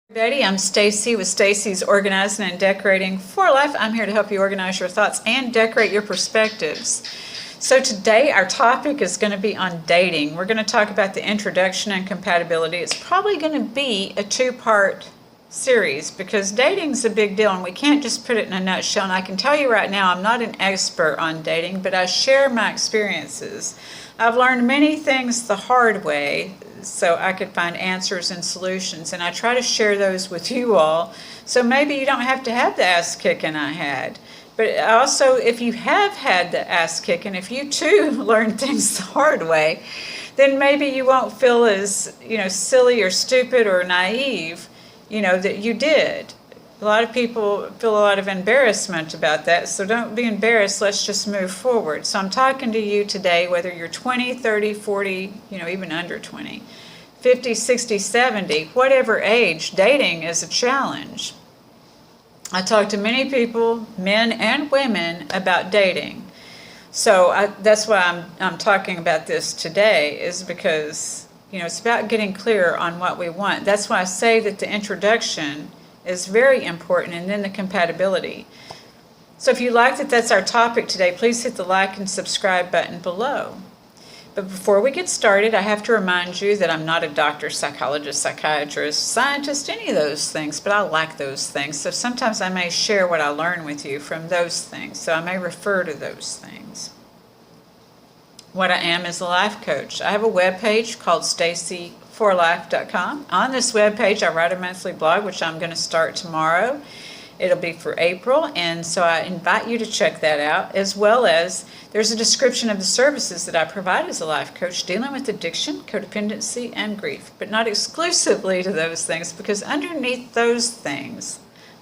Everybody, I'm Stacy with Stacy's Organizing and Decorating for Life. I'm here to help you organize your thoughts and decorate your perspectives. So today our topic is going to be on dating. We're going to talk about the introduction and compatibility. It's probably going to be a two-part series because dating's a big deal and we can't just put it in a nutshell. And I can tell you right now, I'm not an expert on dating, but I share my experiences. I've learned many things the hard way so I could find answers and solutions, and I try to share those with you all. So maybe you don't have to have the ass kicking I had. But also, if you have had the ass kicking, if you too learned things the hard way, then maybe you won't feel as, silly or stupid or naive, that you did. A lot of people feel a lot of embarrassment about that, so don't be embarrassed. Let's just move forward. So I'm talking to you today, whether you're 20, 30, 40, even under 20, 50, 60, 70, whatever age, dating is a challenge. I talk to many people, men and women, about dating. So that's why I'm talking about this today, is because, it's about getting clear on what we want. That's why I say that the introduction is very important, and then the compatibility. So if you like that that's our topic today, please hit the like and subscribe button below. But before we get started, I have to remind you that I'm not a doctor, psychologist, psychiatrist, scientist, any of those things, but I like those things. So sometimes I may share what I learn with you from those things. So I may refer to those things. What I am is a life coach. I have a webpage called stacyforlife.com. On this webpage, I write a monthly blog, which I'm going to start tomorrow. It'll be for April, and so I invite you to check that out, as well as there's a description of the services that I provide as a life coach dealing with addiction, codependency, and grief, but not exclusively to those things, because underneath those things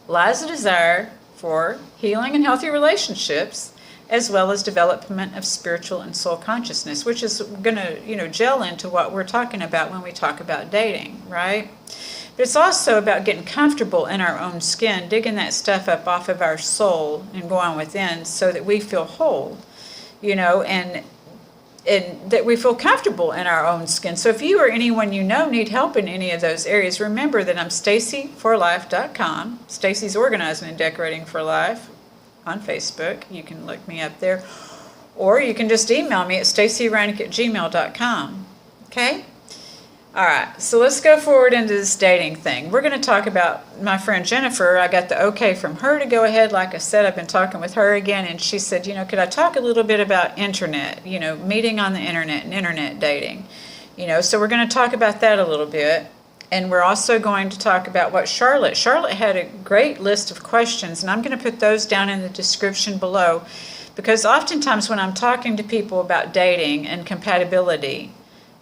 lies a desire for healing and healthy relationships, as well as development of spiritual and soul consciousness, which is going to, gel into what we're talking about when we talk about dating, right? But it's also about getting comfortable in our own skin, digging that stuff up off of our soul and going within so that we feel whole, and that we feel comfortable in our own skin. So if you or anyone you know need help in any of those areas, remember that I'm stacyforlife.com, Stacy's Organizing and Decorating for Life on Facebook. You can look me up there. Or you can just email me at stacyronick@gmail.com. Okay? All right, so let's go forward into this dating thing. We're going to talk about my friend Jennifer. I got the okay from her to go ahead. Like I said, I've been talking with her again, and she said, could I talk a little bit about internet, meeting on the internet and internet dating? So we're going to talk about that a little bit. And we're also going to talk about what Charlotte had a great list of questions, and I'm going to put those down in the description below, because oftentimes when I'm talking to people about dating and compatibility,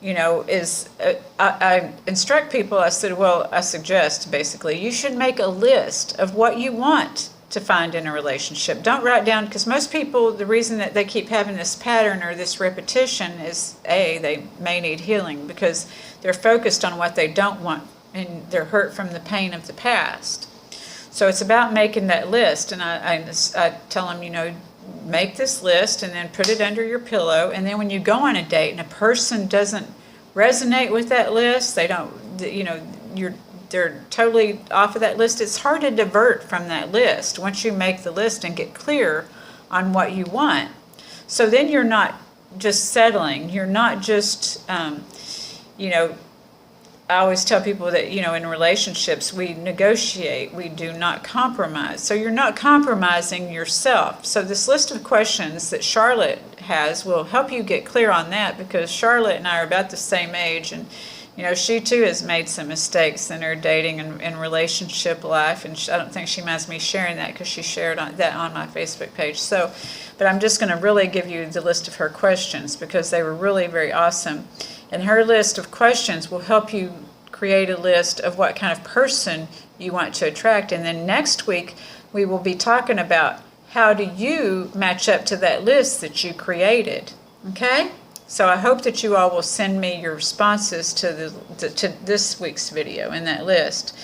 I instruct people, I suggest basically, you should make a list of what you want to find in a relationship. Don't write down, because most people, the reason that they keep having this pattern or this repetition is, they may need healing because they're focused on what they don't want and they're hurt from the pain of the past. So it's about making that list, and I tell them, make this list and then put it under your pillow, and then when you go on a date and a person doesn't resonate with that list, they don't, they're totally off of that list, it's hard to divert from that list once you make the list and get clear on what you want. So then you're not just settling, you're not just, I always tell people that, in relationships, we negotiate, we do not compromise. So you're not compromising yourself. So this list of questions that Charlotte has will help you get clear on that, because Charlotte and I are about the same age, and she too has made some mistakes in her dating and relationship life, and I don't think she minds me sharing that because she shared that on my Facebook page. So, but I'm just going to really give you the list of her questions because they were really very awesome. And her list of questions will help you create a list of what kind of person you want to attract. And then next week, we will be talking about how do you match up to that list that you created. Okay? So I hope that you all will send me your responses to this week's video in that list.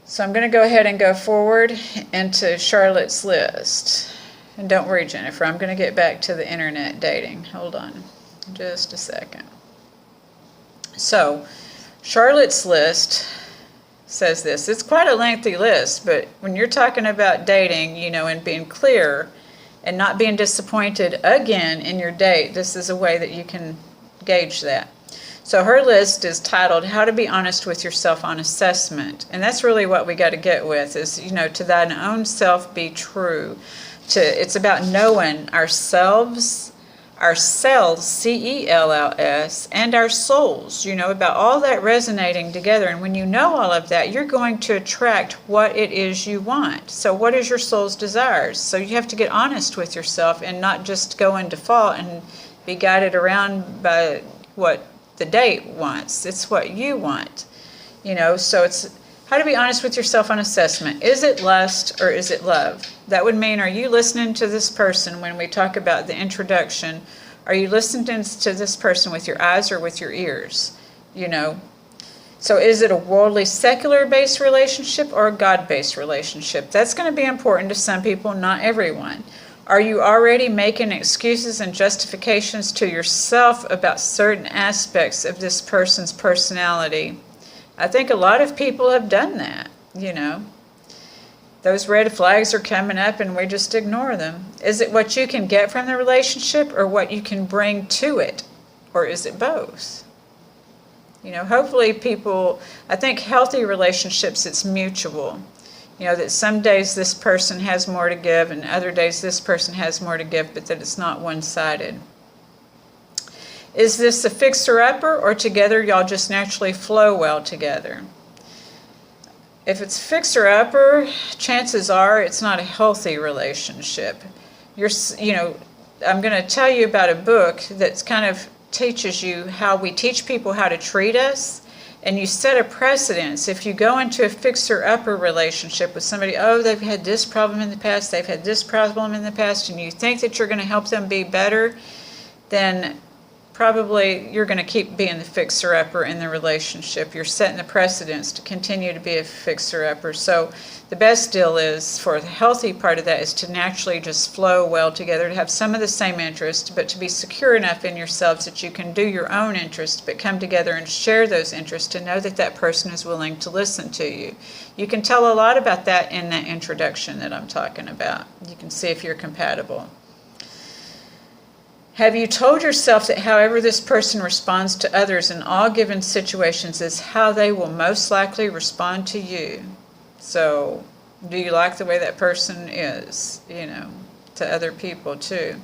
So I'm going to go ahead and go forward into Charlotte's list. And don't worry, Jennifer, I'm going to get back to the internet dating. Hold on just a second. So Charlotte's list says this. It's quite a lengthy list, but when you're talking about dating, and being clear and not being disappointed again in your date, this is a way that you can gauge that. So her list is titled, How to Be Honest with Yourself on Assessment. And that's really what we got to get with is, to thine own self be true. It's about knowing ourselves, CELLS, and our souls, about all that resonating together. And when you know all of that, you're going to attract what it is you want. So what is your soul's desires? So you have to get honest with yourself and not just go in default and be guided around by what the date wants. It's what you want, so it's how to be honest with yourself on assessment. Is it lust or is it love? That would mean, are you listening to this person when we talk about the introduction? Are you listening to this person with your eyes or with your ears? So is it a worldly, secular-based relationship or a God-based relationship? That's going to be important to some people, not everyone. Are you already making excuses and justifications to yourself about certain aspects of this person's personality? I think a lot of people have done that, Those red flags are coming up and we just ignore them. Is it what you can get from the relationship or what you can bring to it? Or is it both? Hopefully I think healthy relationships, it's mutual. That some days this person has more to give and other days this person has more to give, but that it's not one-sided. Is this a fixer-upper or together y'all just naturally flow well together? If it's fixer-upper, chances are it's not a healthy relationship. I'm going to tell you about a book that kind of teaches you how we teach people how to treat us. And you set a precedence. If you go into a fixer-upper relationship with somebody, they've had this problem in the past, they've had this problem in the past, and you think that you're going to help them be better, then probably you're going to keep being the fixer-upper in the relationship. You're setting the precedence to continue to be a fixer-upper. So the best deal is, for the healthy part of that, is to naturally just flow well together, to have some of the same interests, but to be secure enough in yourselves that you can do your own interests, but come together and share those interests, to know that that person is willing to listen to you. You can tell a lot about that in that introduction that I'm talking about. You can see if you're compatible. Have you told yourself that however this person responds to others in all given situations is how they will most likely respond to you? So, do you like the way that person is, to other people too?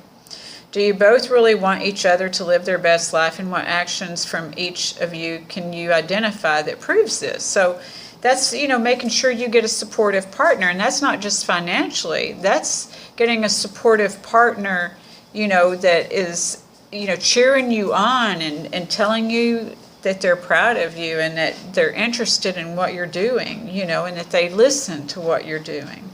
Do you both really want each other to live their best life, and what actions from each of you can you identify that proves this? So that's, making sure you get a supportive partner, and that's not just financially. That's getting a supportive partner, that is, cheering you on and telling you that they're proud of you and that they're interested in what you're doing, and that they listen to what you're doing.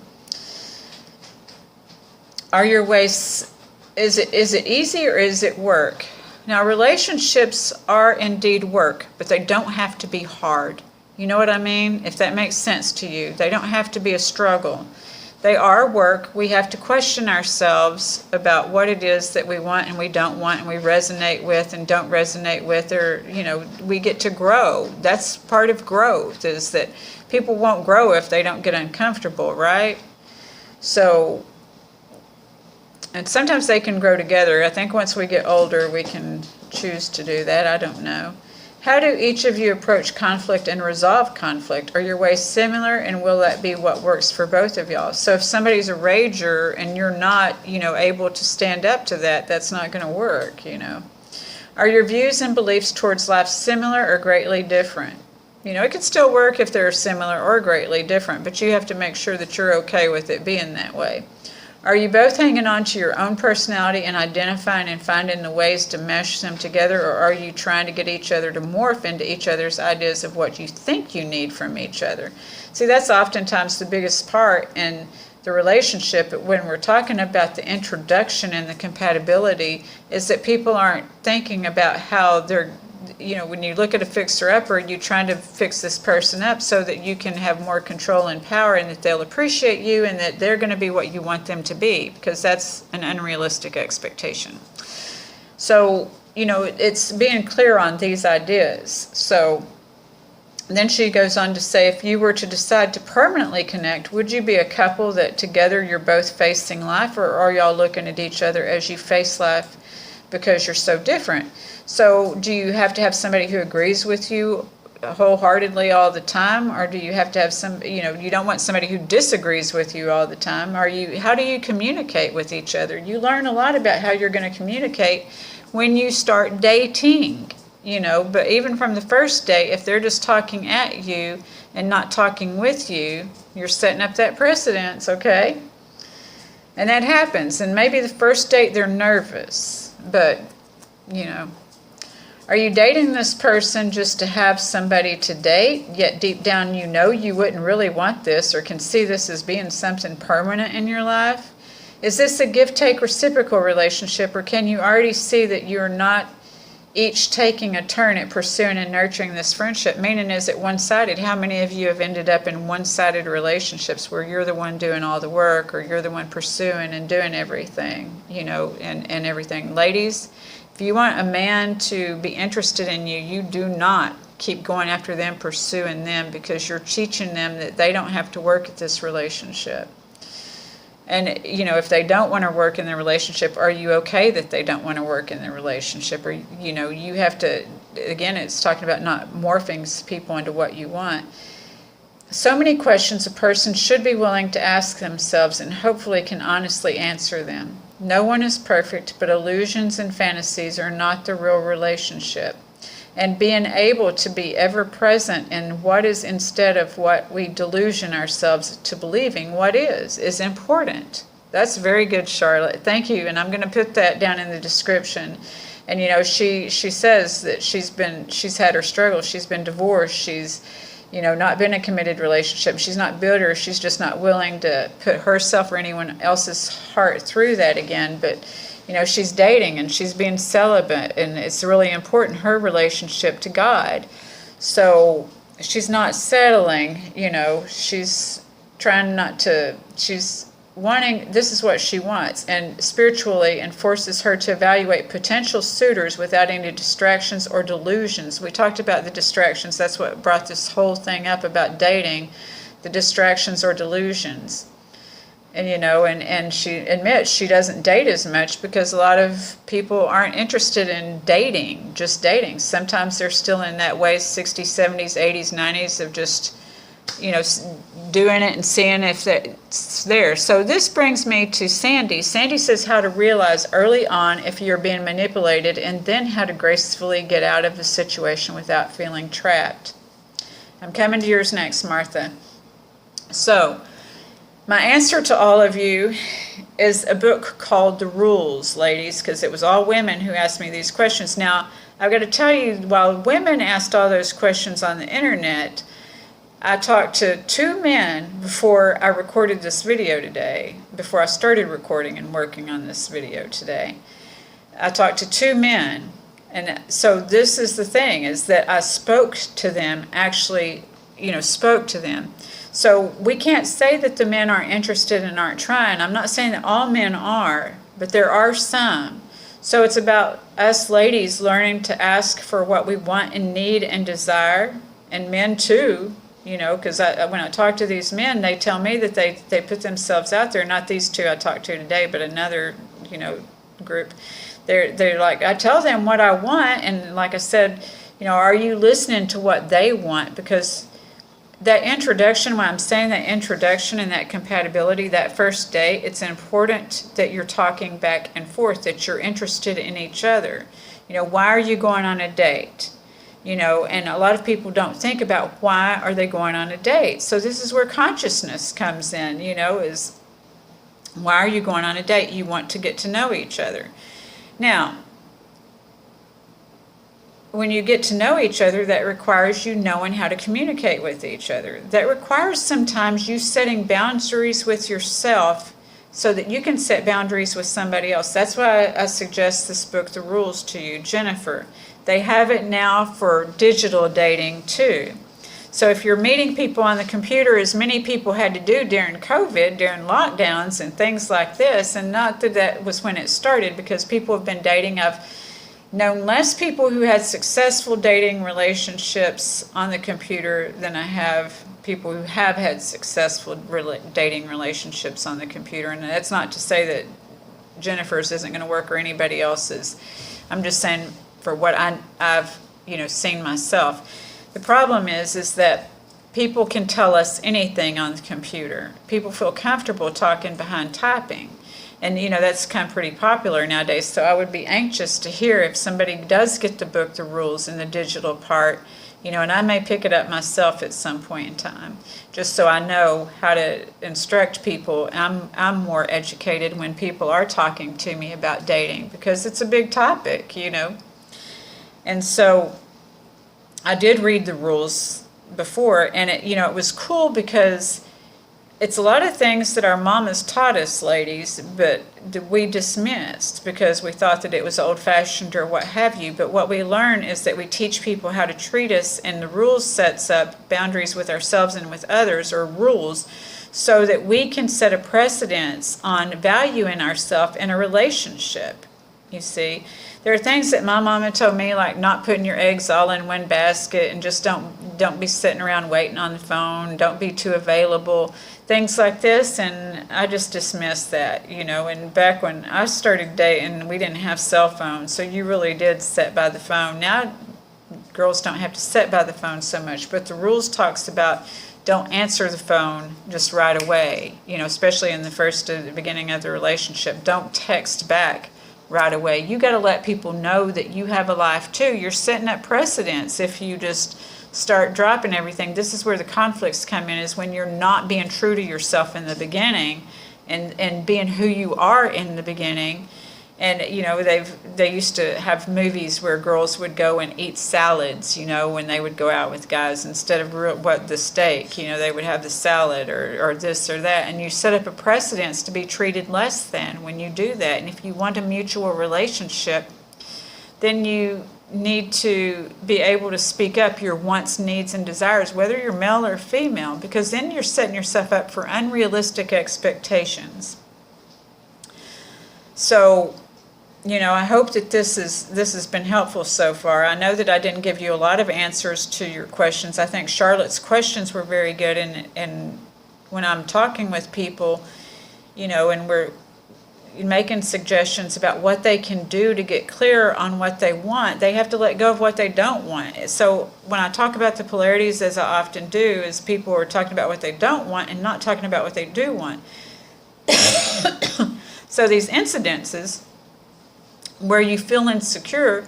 Are your ways, is it easy or is it work? Now, relationships are indeed work, but they don't have to be hard. You know what I mean? If that makes sense to you. They don't have to be a struggle. They are work. We have to question ourselves about what it is that we want and we don't want, and we resonate with and don't resonate with, or, we get to grow. That's part of growth, is that people won't grow if they don't get uncomfortable, right? So, and sometimes they can grow together. I think once we get older, we can choose to do that. I don't know. How do each of you approach conflict and resolve conflict? Are your ways similar, and will that be what works for both of y'all? So if somebody's a rager and you're not, able to stand up to that, that's not going to work, Are your views and beliefs towards life similar or greatly different? It could still work if they're similar or greatly different, but you have to make sure that you're okay with it being that way. Are you both hanging on to your own personality and identifying and finding the ways to mesh them together, or are you trying to get each other to morph into each other's ideas of what you think you need from each other? See, that's oftentimes the biggest part in the relationship when we're talking about the introduction and the compatibility, is that people aren't thinking about how they're, when you look at a fixer-upper, you're trying to fix this person up so that you can have more control and power, and that they'll appreciate you and that they're going to be what you want them to be, because that's an unrealistic expectation. So, it's being clear on these ideas. So, Then she goes on to say, if you were to decide to permanently connect, would you be a couple that together you're both facing life, or are y'all looking at each other as you face life because you're so different? So do you have to have somebody who agrees with you wholeheartedly all the time, or do you have to have you don't want somebody who disagrees with you all the time? How do you communicate with each other? You learn a lot about how you're going to communicate when you start dating, but even from the first date, if they're just talking at you and not talking with you, you're setting up that precedence, okay? And that happens. And maybe the first date they're nervous, but are you dating this person just to have somebody to date, yet deep down you wouldn't really want this or can see this as being something permanent in your life? Is this a give-take reciprocal relationship, or can you already see that you're not each taking a turn at pursuing and nurturing this friendship? Meaning, is it one-sided? How many of you have ended up in one-sided relationships where you're the one doing all the work, or you're the one pursuing and doing everything, and everything? Ladies, if you want a man to be interested in you, you do not keep going after them, pursuing them, because you're teaching them that they don't have to work at this relationship. And, if they don't want to work in the relationship, are you okay that they don't want to work in the relationship? Or, you have to, again, it's talking about not morphing people into what you want. So many questions a person should be willing to ask themselves and hopefully can honestly answer them. No one is perfect, but illusions and fantasies are not the real relationship. And being able to be ever present in what is instead of what we delusion ourselves to believing what is important. That's very good, Charlotte. Thank you. And I'm going to put that down in the description. And she says that she's had her struggles. She's been divorced. She's not been in a committed relationship. She's not bitter. She's just not willing to put herself or anyone else's heart through that again. But she's dating and she's being celibate, and it's really important, her relationship to God. So she's not settling, she's trying not to, she's wanting, this is what she wants, and spiritually, and forces her to evaluate potential suitors without any distractions or delusions. We talked about the distractions. That's what brought this whole thing up about dating, the distractions or delusions. And and she admits she doesn't date as much because a lot of people aren't interested in dating, just dating. Sometimes they're still in that way, 60s, 70s, 80s, 90s, of just, doing it and seeing if it's there. So this brings me to Sandy. Sandy says how to realize early on if you're being manipulated, and then how to gracefully get out of the situation without feeling trapped. I'm coming to yours next, Martha. So, my answer to all of you is a book called The Rules, ladies, because it was all women who asked me these questions. Now, I've got to tell you, while women asked all those questions on the internet, I talked to 2 men before I recorded this video today, before I started recording and working on this video today. I talked to 2 men, and so this is the thing, is that I spoke to them, actually, spoke to them. So we can't say that the men aren't interested and aren't trying. I'm not saying that all men are, but there are some. So it's about us ladies learning to ask for what we want and need and desire, and men too, because when I talk to these men, they tell me that they put themselves out there. Not these 2 I talked to today, but another, group. They're like, I tell them what I want, and like I said, are you listening to what they want? Because that introduction, when I'm saying that introduction and that compatibility, that first date, it's important that you're talking back and forth, that you're interested in each other. Why are you going on a date? And a lot of people don't think about why are they going on a date. So this is where consciousness comes in, is why are you going on a date? You want to get to know each other. Now, when you get to know each other, that requires you knowing how to communicate with each other. That requires sometimes you setting boundaries with yourself so that you can set boundaries with somebody else. That's why I suggest this book, The Rules, to you, Jennifer. They have it now for digital dating too. So if you're meeting people on the computer, as many people had to do during COVID, during lockdowns and things like this, and not that that was when it started, because people have been dating. known less people who had successful dating relationships on the computer than I have people who have had successful dating relationships on the computer. And that's not to say that Jennifer's isn't going to work or anybody else's. I'm just saying for what I've seen myself. The problem is that people can tell us anything on the computer. People feel comfortable talking behind typing. And, that's kind of pretty popular nowadays. So I would be anxious to hear if somebody does get the book, the rules, in the digital part, and I may pick it up myself at some point in time, just so I know how to instruct people. I'm more educated when people are talking to me about dating, because it's a big topic, And so I did read the rules before, and it was cool because it's a lot of things that our mamas taught us, ladies, but we dismissed because we thought that it was old-fashioned or what have you. But what we learn is that we teach people how to treat us, and the rules sets up boundaries with ourselves and with others, or rules, so that we can set a precedence on valuing ourselves in a relationship. You see, there are things that my mama told me, like not putting your eggs all in one basket, and just don't be sitting around waiting on the phone, don't be too available, things like this. And I just dismissed that, and back when I started dating, we didn't have cell phones, so you really did sit by the phone. Now girls don't have to sit by the phone so much, but the rules talks about don't answer the phone just right away, especially in the beginning of the relationship. Don't text back right away. You got to let people know that you have a life too. You're setting up precedents if you just start dropping everything. This is where the conflicts come in, is when you're not being true to yourself in the beginning and being who you are in the beginning. And they used to have movies where girls would go and eat salads, when they would go out with guys, instead of the steak, they would have the salad or this or that. And you set up a precedence to be treated less than when you do that. And if you want a mutual relationship, then you need to be able to speak up your wants, needs, and desires, whether you're male or female, because then you're setting yourself up for unrealistic expectations. So, I hope that this has been helpful so far. I know that I didn't give you a lot of answers to your questions. I think Charlotte's questions were very good, and when I'm talking with people, and we're making suggestions about what they can do to get clear on what they want, they have to let go of what they don't want. So when I talk about the polarities, as I often do, is people are talking about what they don't want and not talking about what they do want. So these incidences where you feel insecure,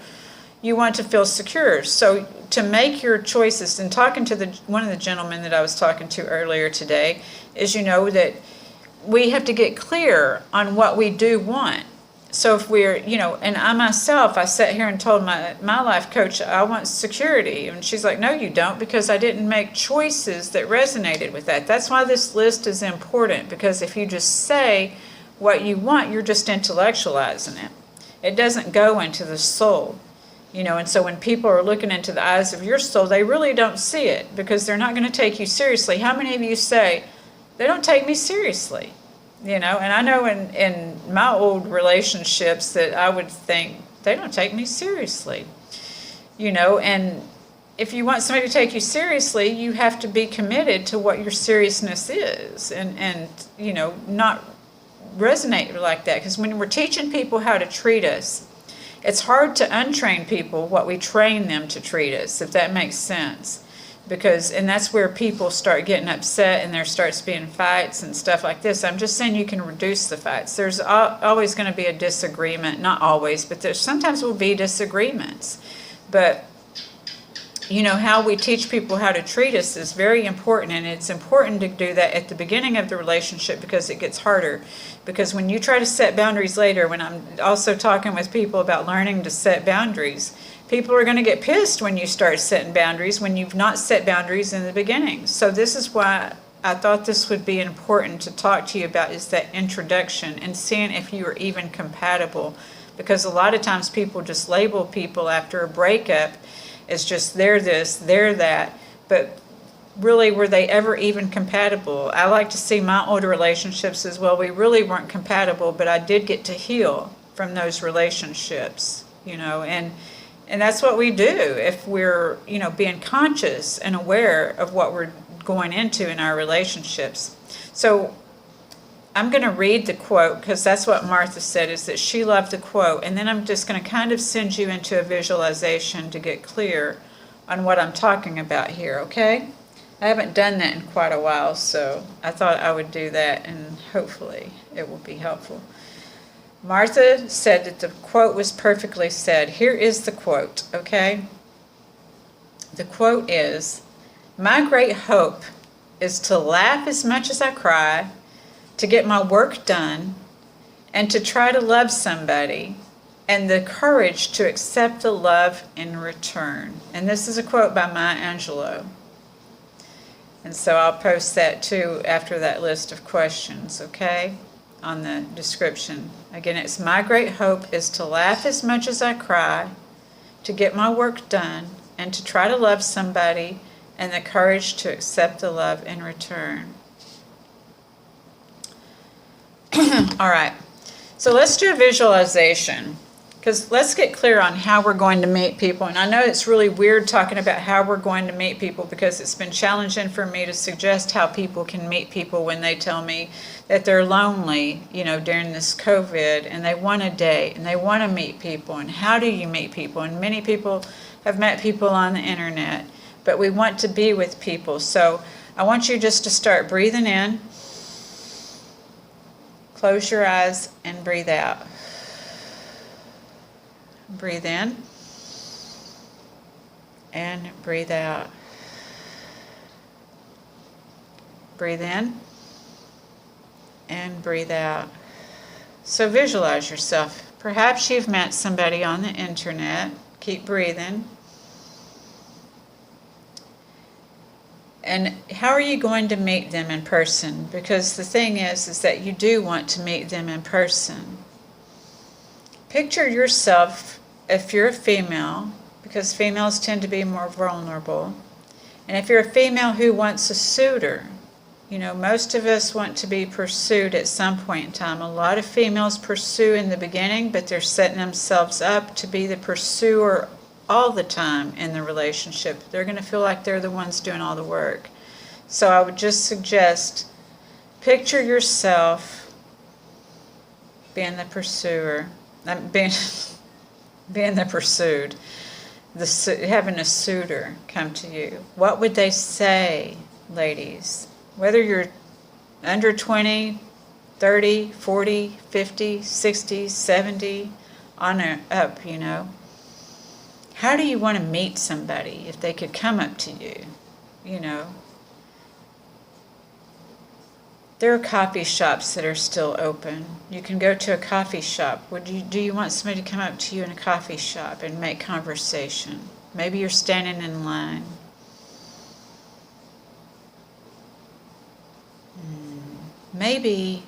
you want to feel secure. So to make your choices, and talking to one of the gentlemen that I was talking to earlier today, is that we have to get clear on what we do want. So if we're, and I sat here and told my life coach, I want security. And she's like, no, you don't, because I didn't make choices that resonated with that. That's why this list is important, because if you just say what you want, you're just intellectualizing it. It doesn't go into the soul. And so when people are looking into the eyes of your soul, they really don't see it, because they're not going to take you seriously. How many of you say, they don't take me seriously? And I know in my old relationships that I would think, they don't take me seriously. And if you want somebody to take you seriously, you have to be committed to what your seriousness is, and not resonate like that. Because when we're teaching people how to treat us, it's hard to untrain people what we train them to treat us, if that makes sense. And that's where people start getting upset, and there starts being fights and stuff like this. I'm just saying you can reduce the fights. There's always going to be a disagreement, not always, but there sometimes will be disagreements. But how we teach people how to treat us is very important, and it's important to do that at the beginning of the relationship, because it gets harder. Because when you try to set boundaries later, when I'm also talking with people about learning to set boundaries, people are going to get pissed when you start setting boundaries when you've not set boundaries in the beginning. So this is why I thought this would be important to talk to you about, is that introduction and seeing if you are even compatible. Because a lot of times people just label people after a breakup as just they're this, they're that, but really, were they ever even compatible? I like to see my older relationships as well. We really weren't compatible, but I did get to heal from those relationships. and that's what we do if we're, being conscious and aware of what we're going into in our relationships. So I'm going to read the quote because that's what Martha said, is that she loved the quote. And then I'm just going to kind of send you into a visualization to get clear on what I'm talking about here, okay? I haven't done that in quite a while, so I thought I would do that, and hopefully it will be helpful. Martha said that the quote was perfectly said. Here is the quote, okay? The quote is, "My great hope is to laugh as much as I cry, to get my work done, and to try to love somebody, and the courage to accept the love in return." And this is a quote by Maya Angelou. And so I'll post that too after that list of questions, okay, on the description. Again, it's, "My great hope is to laugh as much as I cry, to get my work done, and to try to love somebody, and the courage to accept the love in return." All right, so let's do a visualization, because let's get clear on how we're going to meet people. And I know it's really weird talking about how we're going to meet people, because it's been challenging for me to suggest how people can meet people when they tell me that they're lonely, during this COVID, and they want a date, and they want to meet people. And how do you meet people? And many people have met people on the internet, but we want to be with people. So I want you just to start breathing in. Close your eyes and breathe out. Breathe in and breathe out. Breathe in and breathe out. So visualize yourself. Perhaps you've met somebody on the internet. Keep breathing. And how are you going to meet them in person? Because the thing is that you do want to meet them in person. Picture yourself, if you're a female, because females tend to be more vulnerable, and if you're a female who wants a suitor, most of us want to be pursued at some point in time. A lot of females pursue in the beginning, but they're setting themselves up to be the pursuer all the time in the relationship. They're going to feel like they're the ones doing all the work. So I would just suggest, picture yourself being the pursuer, being the pursued, having a suitor come to you. What would they say, ladies? Whether you're under 20, 30, 40, 50, 60, 70, on up, How do you want to meet somebody if they could come up to you? There are coffee shops that are still open. You can go to a coffee shop. Do you want somebody to come up to you in a coffee shop and make conversation? Maybe you're standing in line. Maybe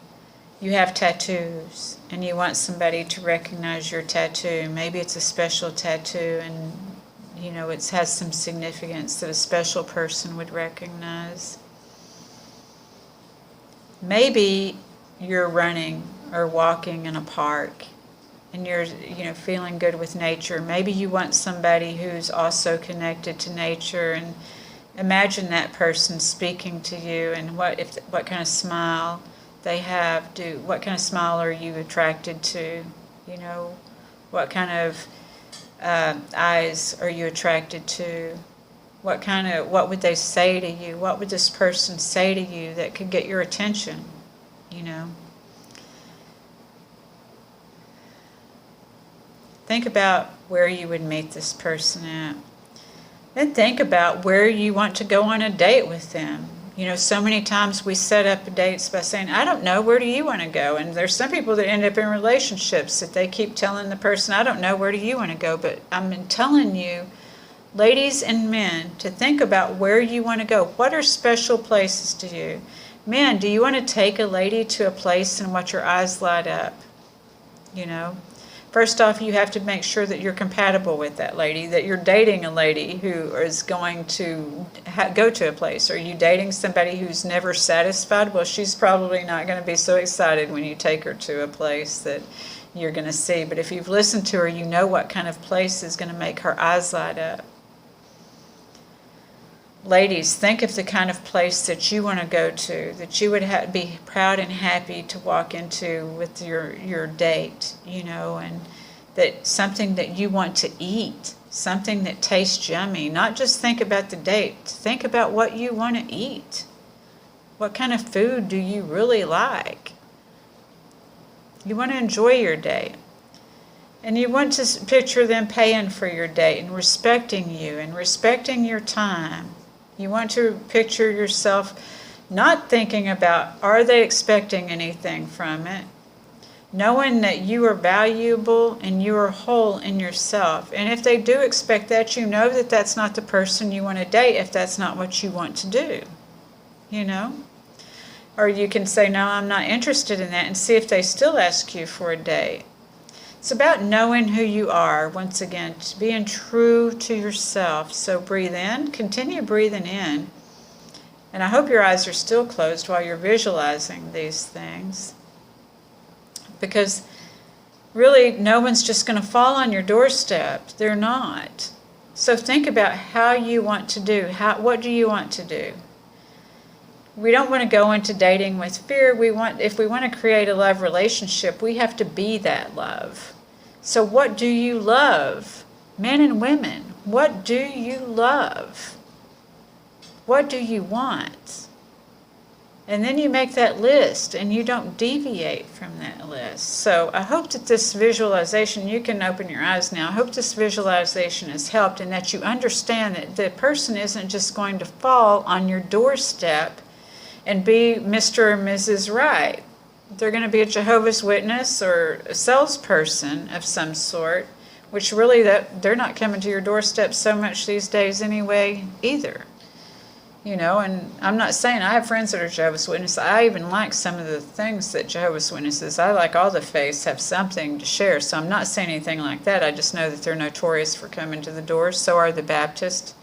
you have tattoos and you want somebody to recognize your tattoo. Maybe it's a special tattoo, and it has some significance that a special person would recognize. Maybe you're running or walking in a park and you're feeling good with nature. Maybe you want somebody who's also connected to nature, and imagine that person speaking to you, and what kind of smile they have. What kind of smile are you attracted to? What kind of eyes are you attracted to? What would they say to you? What would this person say to you that could get your attention? Think about where you would meet this person at. Then think about where you want to go on a date with them. So many times we set up dates by saying, "I don't know, where do you want to go?" And there's some people that end up in relationships that they keep telling the person, "I don't know, where do you want to go?" But I'm telling you, ladies and men, to think about where you want to go. What are special places to you? Men, do you want to take a lady to a place and watch your eyes light up? First off, you have to make sure that you're compatible with that lady, that you're dating a lady who is going to go to a place. Are you dating somebody who's never satisfied? Well, she's probably not going to be so excited when you take her to a place that you're going to see. But if you've listened to her, you know what kind of place is going to make her eyes light up. Ladies, think of the kind of place that you want to go to, that you would be proud and happy to walk into with your date, and that something that you want to eat, something that tastes yummy. Not just think about the date, think about what you want to eat. What kind of food do you really like? You want to enjoy your date. And you want to picture them paying for your date and respecting you and respecting your time. You want to picture yourself not thinking about, are they expecting anything from it? Knowing that you are valuable and you are whole in yourself. And if they do expect that, you know that that's not the person you want to date if that's not what you want to do. Or you can say, no, I'm not interested in that, and see if they still ask you for a date. It's about knowing who you are, once again, being true to yourself. So breathe in, continue breathing in. And I hope your eyes are still closed while you're visualizing these things. Because really, no one's just going to fall on your doorstep. They're not. So think about how you want to do. What do you want to do? We don't want to go into dating with fear. If we want to create a love relationship, we have to be that love. So what do you love? Men and women, what do you love? What do you want? And then you make that list and you don't deviate from that list. So I hope that this visualization, you can open your eyes now, I hope this visualization has helped, and that you understand that the person isn't just going to fall on your doorstep and be Mr. or Mrs. Right. They're going to be a Jehovah's Witness or a salesperson of some sort, which really they're not coming to your doorstep so much these days anyway either. And I'm not saying, I have friends that are Jehovah's Witnesses. I even like some of the things that Jehovah's Witnesses, I like all the faiths have something to share. So I'm not saying anything like that. I just know that they're notorious for coming to the doors. So are the Baptists.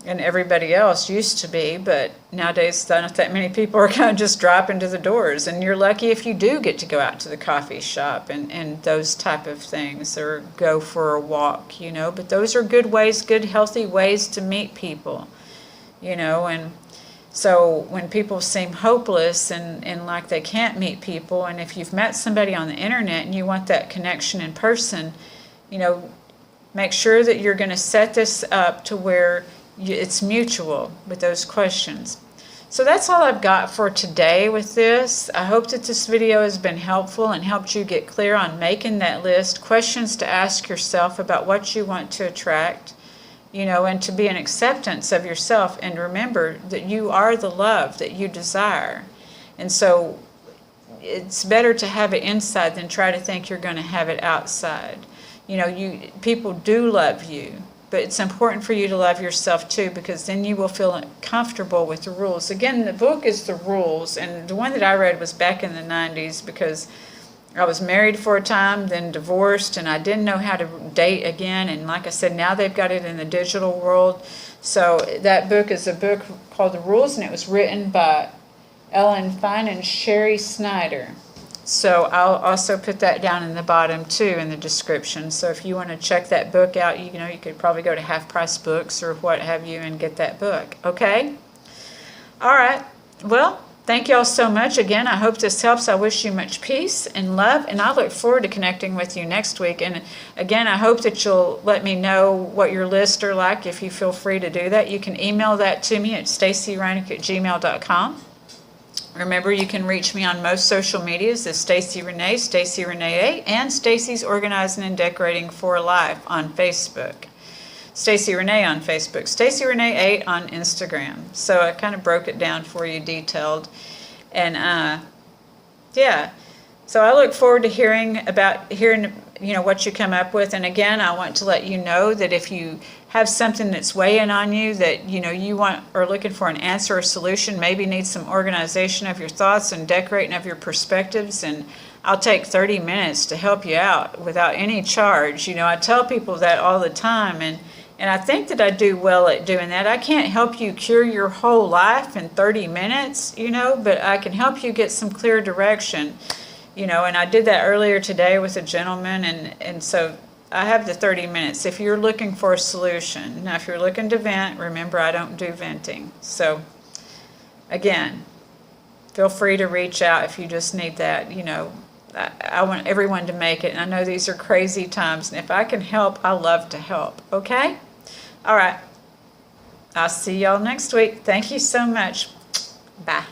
And everybody else used to be, but nowadays not that many people are kind of just dropping to the doors. And you're lucky if you do get to go out to the coffee shop and those type of things, or go for a walk, But those are good ways, good healthy ways to meet people, And so when people seem hopeless and like they can't meet people, and if you've met somebody on the internet and you want that connection in person, make sure that you're going to set this up to where it's mutual with those questions. So that's all I've got for today with this. I hope that this video has been helpful and helped you get clear on making that list, questions to ask yourself about what you want to attract, and to be an acceptance of yourself. And remember that you are the love that you desire. And so it's better to have it inside than try to think you're going to have it outside. People do love you. But it's important for you to love yourself too, because then you will feel comfortable with the rules. Again, the book is the rules, and the one that I read was back in the 90s because I was married for a time, then divorced, and I didn't know how to date again. And like I said, now they've got it in the digital world. So that book is a book called The Rules, and it was written by Ellen Fine and Sherry Snyder. So I'll also put that down in the bottom too in the description. So if you want to check that book out, you could probably go to Half Price Books or what have you and get that book. Okay? All right. Well, thank you all so much. Again, I hope this helps. I wish you much peace and love, and I look forward to connecting with you next week. And again, I hope that you'll let me know what your lists are like if you feel free to do that. You can email that to me at stacyreinick@gmail.com. Remember, you can reach me on most social medias as Stacy Renee, Stacy Renee 8, and Stacy's Organizing and Decorating for Life on Facebook. Stacy Renee on Facebook, Stacy Renee 8 on Instagram. So I kind of broke it down for you detailed. And yeah, so I look forward to hearing what you come up with. And again, I want to let you know that if you have something that's weighing on you that you are looking for an answer or solution, maybe need some organization of your thoughts and decorating of your perspectives, and I'll take 30 minutes to help you out without any charge. I tell people that all the time, and I think that I do well at doing that. I can't help you cure your whole life in 30 minutes, but I can help you get some clear direction, And I did that earlier today with a gentleman, and so I have the 30 minutes if you're looking for a solution. Now, if you're looking to vent, remember I don't do venting. So, again, feel free to reach out if you just need that. I want everyone to make it, and I know these are crazy times, and if I can help, I love to help, okay? All right. I'll see y'all next week. Thank you so much. Bye.